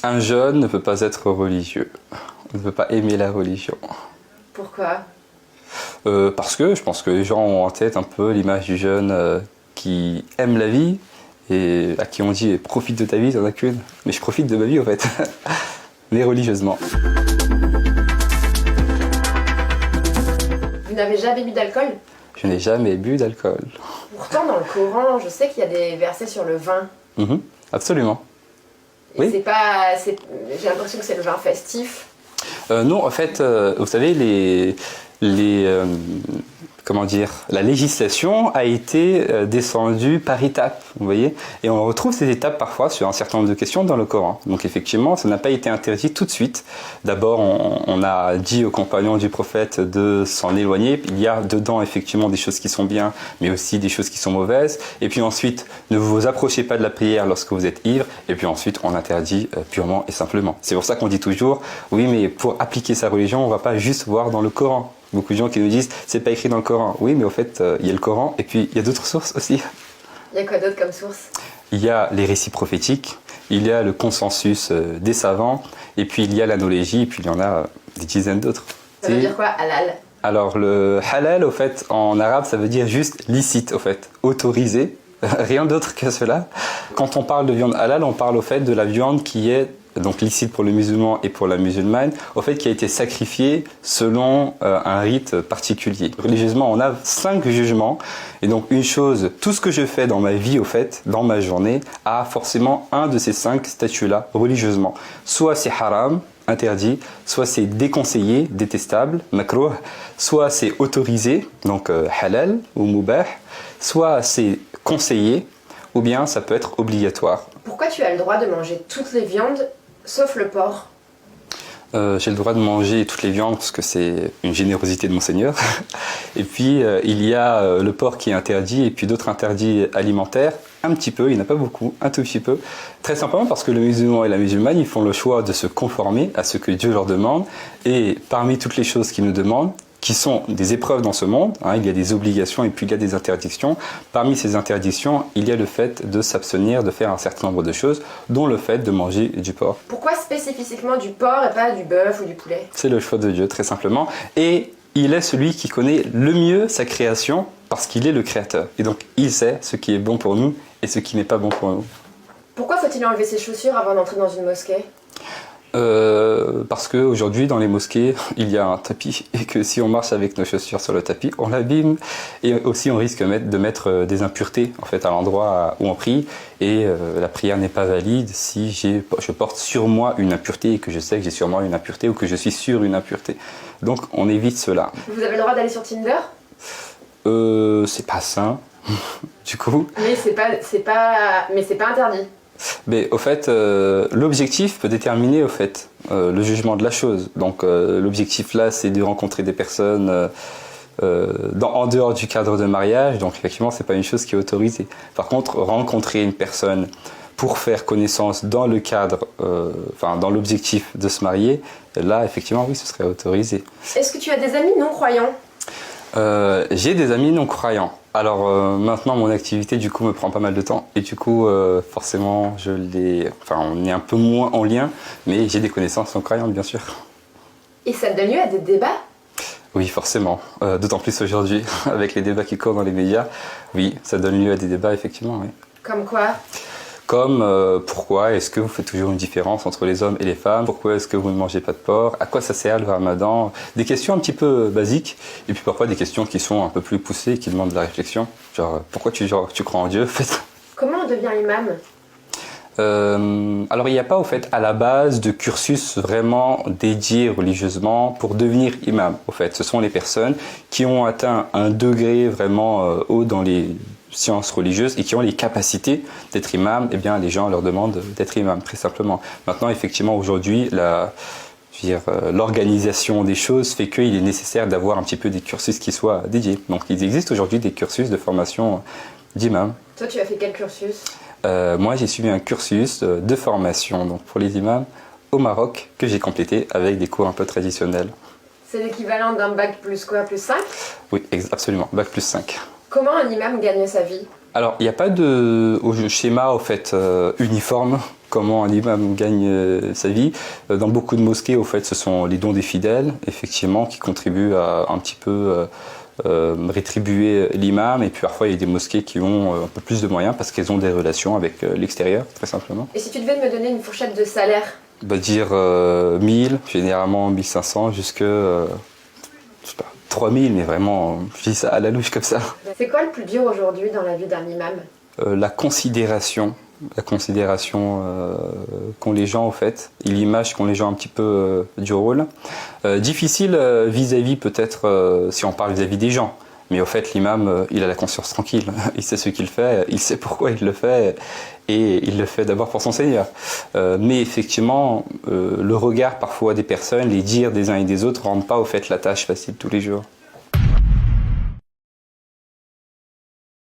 Un jeune ne peut pas être religieux. On ne peut pas aimer la religion. Pourquoi? Parce que je pense que les gens ont en tête un peu l'image du jeune qui aime la vie et à qui on dit profite de ta vie, t'en as qu'une. Mais je profite de ma vie en fait, mais religieusement. Vous n'avez jamais bu d'alcool? Je n'ai jamais bu d'alcool. Pourtant, dans le Coran, je sais qu'il y a des versets sur le vin. Absolument. Et Oui. c'est pas, j'ai l'impression que c'est le vin festif. Non, en fait, vous savez, comment dire, la législation a été descendue par étapes, vous voyez, et on retrouve ces étapes parfois sur un certain nombre de questions dans le Coran. Donc effectivement, ça n'a pas été interdit tout de suite. D'abord, on a dit aux compagnons du prophète de s'en éloigner. Il y a dedans effectivement des choses qui sont bien, mais aussi des choses qui sont mauvaises. Et puis ensuite, ne vous approchez pas de la prière lorsque vous êtes ivre. Et puis ensuite, on interdit purement et simplement. C'est pour ça qu'on dit toujours, oui, mais pour appliquer sa religion, on ne va pas juste voir dans le Coran. Beaucoup de gens qui nous disent c'est pas écrit dans le Coran. Oui, mais au fait, il y a le Coran et puis il y a d'autres sources aussi. Il y a quoi d'autre comme source? Il y a les récits prophétiques, il y a le consensus des savants, et puis il y a l'analogie, et puis il y en a des dizaines d'autres. Ça veut dire quoi, halal? Alors le halal, au fait, en arabe, ça veut dire juste licite, au fait, autorisé, rien d'autre que cela. Quand on parle de viande halal, on parle au fait de la viande qui est donc licite pour le musulman et pour la musulmane, au fait qui a été sacrifiée selon un rite particulier. Religieusement, on a 5 jugements, et donc une chose, tout ce que je fais dans ma vie, au fait, dans ma journée, a forcément un de ces 5 statuts-là, religieusement. Soit c'est haram, interdit, soit c'est déconseillé, détestable, makrouh, soit c'est autorisé, donc halal ou mubah, soit c'est conseillé, ou bien ça peut être obligatoire. Pourquoi tu as le droit de manger toutes les viandes, sauf le porc? J'ai le droit de manger toutes les viandes parce que c'est une générosité de mon Seigneur. Et puis il y a le porc qui est interdit et puis d'autres interdits alimentaires. Un petit peu, il n'y en a pas beaucoup, un tout petit peu. Très simplement parce que le musulman et la musulmane, ils font le choix de se conformer à ce que Dieu leur demande. Et parmi toutes les choses qu'il nous demande, qui sont des épreuves dans ce monde, il y a des obligations et puis il y a des interdictions. Parmi ces interdictions, il y a le fait de s'abstenir de faire un certain nombre de choses, dont le fait de manger du porc. Pourquoi spécifiquement du porc et pas du bœuf ou du poulet? C'est le choix de Dieu, très simplement. Et il est celui qui connaît le mieux sa création, parce qu'il est le créateur. Et donc, il sait ce qui est bon pour nous et ce qui n'est pas bon pour nous. Pourquoi faut-il enlever ses chaussures avant d'entrer dans une mosquée? Parce qu'aujourd'hui, dans les mosquées, il y a un tapis et que si on marche avec nos chaussures sur le tapis, on l'abîme. Et aussi, on risque de mettre des impuretés en fait, à l'endroit où on prie. Et la prière n'est pas valide si je porte sur moi une impureté et que je sais que j'ai sur moi une impureté ou que je suis sur une impureté. Donc, on évite cela. Vous avez le droit d'aller sur Tinder? C'est pas sain, du coup. Mais c'est pas interdit. Mais au fait, l'objectif peut déterminer au fait le jugement de la chose. Donc l'objectif là, c'est de rencontrer des personnes en dehors du cadre de mariage. Donc effectivement, c'est pas une chose qui est autorisée. Par contre, rencontrer une personne pour faire connaissance dans le cadre, dans l'objectif de se marier, là effectivement oui, ce serait autorisé. Est-ce que tu as des amis non croyants? J'ai des amis non croyants. Alors maintenant mon activité du coup me prend pas mal de temps et du coup forcément on est un peu moins en lien, mais j'ai des connaissances non croyantes bien sûr. Et ça donne lieu à des débats? Oui forcément, d'autant plus aujourd'hui avec les débats qui courent dans les médias, oui ça donne lieu à des débats effectivement. Oui. Comme quoi? Comme pourquoi est-ce que vous faites toujours une différence entre les hommes et les femmes? Pourquoi est-ce que vous ne mangez pas de porc? À quoi ça sert le ramadan? Des questions un petit peu basiques, et puis parfois des questions qui sont un peu plus poussées, qui demandent de la réflexion. Genre, pourquoi tu crois en Dieu en fait? Comment on devient imam? Alors il n'y a pas au fait à la base de cursus vraiment dédié religieusement pour devenir imam. Au fait, ce sont les personnes qui ont atteint un degré vraiment haut dans les sciences religieuses et qui ont les capacités d'être imam. Eh bien, les gens leur demandent d'être imam, très simplement. Maintenant, effectivement, aujourd'hui, l'organisation des choses fait qu'il est nécessaire d'avoir un petit peu des cursus qui soient dédiés. Donc, il existe aujourd'hui des cursus de formation d'imam. Toi, tu as fait quel cursus? Moi, j'ai suivi un cursus de formation donc pour les imams au Maroc que j'ai complété avec des cours un peu traditionnels. C'est l'équivalent d'un bac plus quoi, plus 5? Oui, absolument, bac plus 5. Comment un imam gagne sa vie? Alors, il n'y a pas de schéma au fait uniforme comment un imam gagne sa vie. Dans beaucoup de mosquées, au fait, ce sont les dons des fidèles, effectivement, qui contribuent à un petit peu rétribuer l'imam. Et puis parfois, il y a des mosquées qui ont un peu plus de moyens parce qu'elles ont des relations avec l'extérieur, très simplement. Et si tu devais me donner une fourchette de salaire? Dire 1000, généralement 1500, jusque je sais pas, 3000, mais vraiment, je dis ça à la louche comme ça. C'est quoi le plus dur aujourd'hui dans la vie d'un imam? La considération qu'ont les gens, au fait, et l'image qu'ont les gens un petit peu du rôle. Difficile vis-à-vis, peut-être, si on parle vis-à-vis des gens. Mais au fait, l'imam, il a la conscience tranquille. Il sait ce qu'il fait, il sait pourquoi il le fait, et il le fait d'abord pour son Seigneur. Mais effectivement, le regard parfois des personnes, les dires des uns et des autres, ne rendent pas au fait la tâche facile tous les jours.